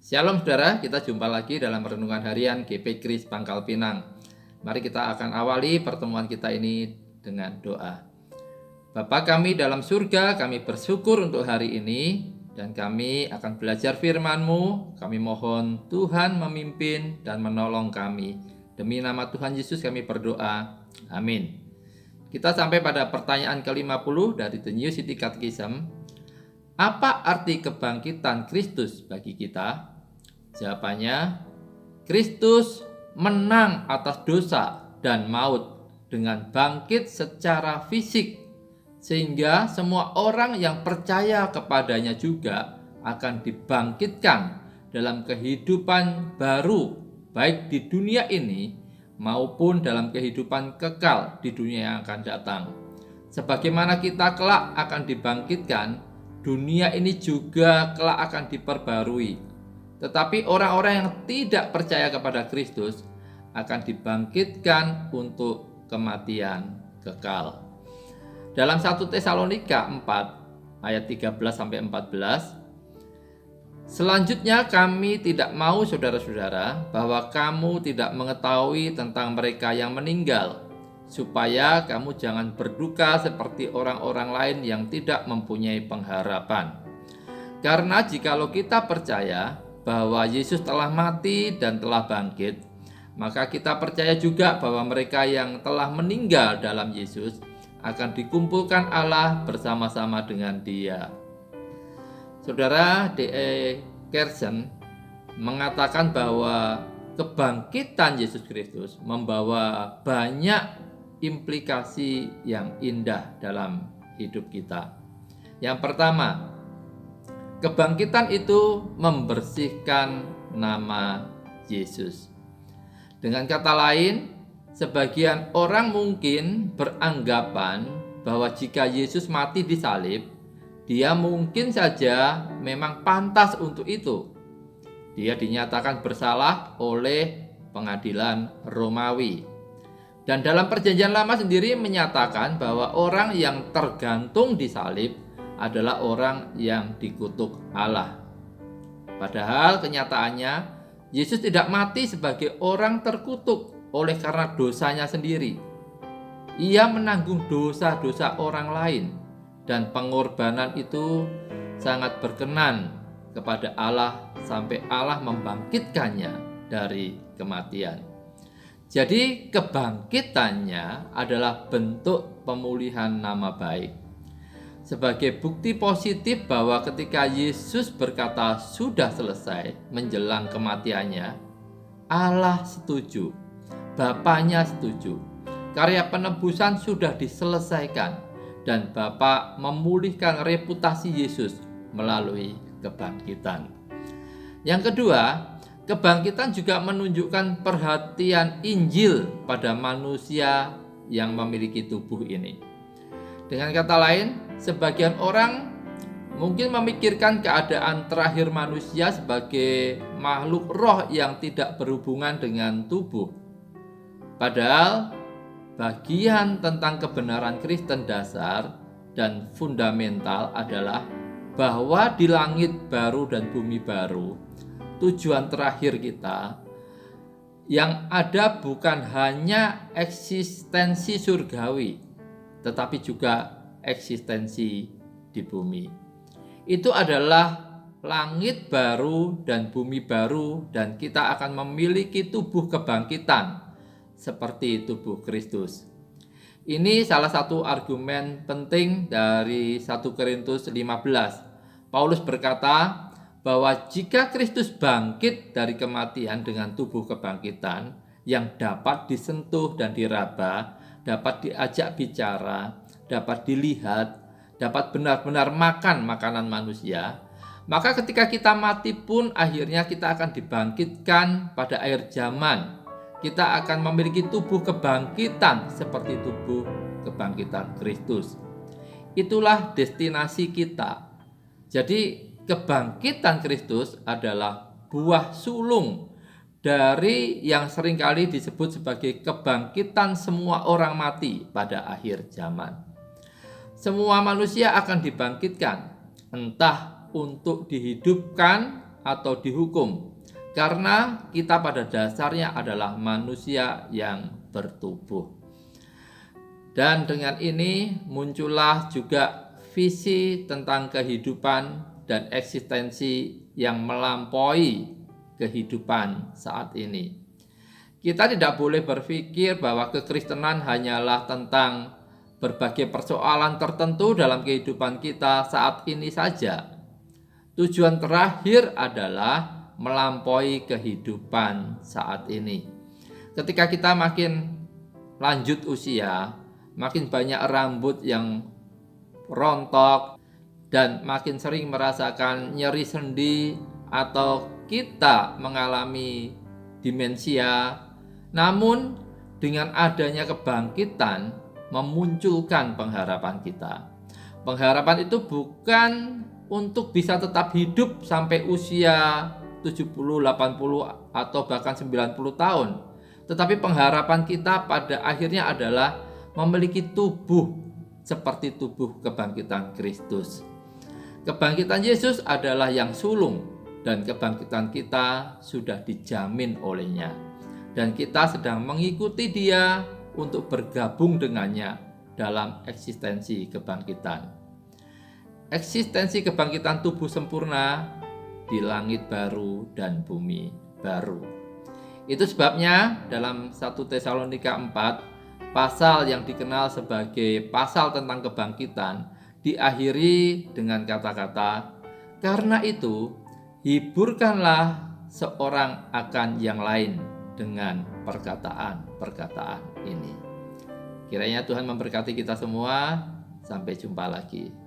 Shalom saudara, kita jumpa lagi dalam Renungan Harian GP Kris Pangkal Pinang. Mari kita akan awali pertemuan kita ini dengan doa. Bapa kami dalam surga, kami bersyukur untuk hari ini dan kami akan belajar firman-Mu. Kami mohon Tuhan memimpin dan menolong kami. Demi nama Tuhan Yesus kami berdoa. Amin. Kita sampai pada pertanyaan ke-50 dari The New City Catechism. Apa arti kebangkitan Kristus bagi kita? Jawabannya, Kristus menang atas dosa dan maut dengan bangkit secara fisik, sehingga semua orang yang percaya kepadanya juga akan dibangkitkan dalam kehidupan baru, baik di dunia ini maupun dalam kehidupan kekal di dunia yang akan datang. Sebagaimana kita kelak akan dibangkitkan, dunia ini juga kelak akan diperbarui. Tetapi orang-orang yang tidak percaya kepada Kristus akan dibangkitkan untuk kematian kekal. Dalam 1 Tesalonika 4 ayat 13-14, selanjutnya kami tidak mau saudara-saudara bahwa kamu tidak mengetahui tentang mereka yang meninggal, supaya kamu jangan berduka seperti orang-orang lain yang tidak mempunyai pengharapan. Karena jikalau kita percaya bahwa Yesus telah mati dan telah bangkit, maka kita percaya juga bahwa mereka yang telah meninggal dalam Yesus akan dikumpulkan Allah bersama-sama dengan Dia. Saudara D.E. Kersen mengatakan bahwa kebangkitan Yesus Kristus membawa banyak implikasi yang indah dalam hidup kita. Yang pertama, kebangkitan itu membersihkan nama Yesus. Dengan kata lain, sebagian orang mungkin beranggapan bahwa jika Yesus mati di salib, dia mungkin saja memang pantas untuk itu. Dia dinyatakan bersalah oleh pengadilan Romawi. Dan dalam Perjanjian Lama sendiri menyatakan bahwa orang yang tergantung di salib adalah orang yang dikutuk Allah. Padahal kenyataannya Yesus tidak mati sebagai orang terkutuk oleh karena dosanya sendiri. Ia menanggung dosa-dosa orang lain, dan pengorbanan itu sangat berkenan kepada Allah sampai Allah membangkitkannya dari kematian. Jadi kebangkitannya adalah bentuk pemulihan nama baik. Sebagai bukti positif bahwa ketika Yesus berkata sudah selesai menjelang kematiannya, Allah setuju, Bapaknya setuju. Karya penebusan sudah diselesaikan dan Bapa memulihkan reputasi Yesus melalui kebangkitan. Yang kedua, kebangkitan juga menunjukkan perhatian Injil pada manusia yang memiliki tubuh ini. Dengan kata lain, sebagian orang mungkin memikirkan keadaan terakhir manusia sebagai makhluk roh yang tidak berhubungan dengan tubuh. Padahal bagian tentang kebenaran Kristen dasar dan fundamental adalah bahwa di langit baru dan bumi baru, tujuan terakhir kita yang ada bukan hanya eksistensi surgawi, tetapi juga eksistensi di bumi. Itu adalah langit baru dan bumi baru, dan kita akan memiliki tubuh kebangkitan seperti tubuh Kristus. Ini salah satu argumen penting dari 1 Korintus 15. Paulus berkata bahwa jika Kristus bangkit dari kematian dengan tubuh kebangkitan yang dapat disentuh dan diraba, dapat diajak bicara, dapat dilihat, dapat benar-benar makan makanan manusia, maka ketika kita mati pun akhirnya kita akan dibangkitkan pada akhir zaman. Kita akan memiliki tubuh kebangkitan seperti tubuh kebangkitan Kristus. Itulah destinasi kita. Jadi kebangkitan Kristus adalah buah sulung dari yang seringkali disebut sebagai kebangkitan semua orang mati pada akhir zaman. Semua manusia akan dibangkitkan, entah untuk dihidupkan atau dihukum, karena kita pada dasarnya adalah manusia yang bertubuh. Dan dengan ini muncullah juga visi tentang kehidupan dan eksistensi yang melampaui kehidupan saat ini. Kita tidak boleh berpikir bahwa kekristenan hanyalah tentang berbagai persoalan tertentu dalam kehidupan kita saat ini saja. Tujuan terakhir adalah melampaui kehidupan saat ini. Ketika kita makin lanjut usia, makin banyak rambut yang rontok, dan makin sering merasakan nyeri sendi atau kita mengalami demensia. Namun dengan adanya kebangkitan memunculkan pengharapan kita. Pengharapan itu bukan untuk bisa tetap hidup sampai usia 70, 80 atau bahkan 90 tahun. Tetapi pengharapan kita pada akhirnya adalah memiliki tubuh seperti tubuh kebangkitan Kristus. Kebangkitan Yesus adalah yang sulung dan kebangkitan kita sudah dijamin olehnya. Dan kita sedang mengikuti Dia untuk bergabung dengannya dalam eksistensi kebangkitan. Eksistensi kebangkitan tubuh sempurna di langit baru dan bumi baru. Itu sebabnya dalam 1 Tesalonika 4, pasal yang dikenal sebagai pasal tentang kebangkitan diakhiri dengan kata-kata, "Karena itu, hiburkanlah seorang akan yang lain dengan perkataan-perkataan ini." Kiranya Tuhan memberkati kita semua. Sampai jumpa lagi.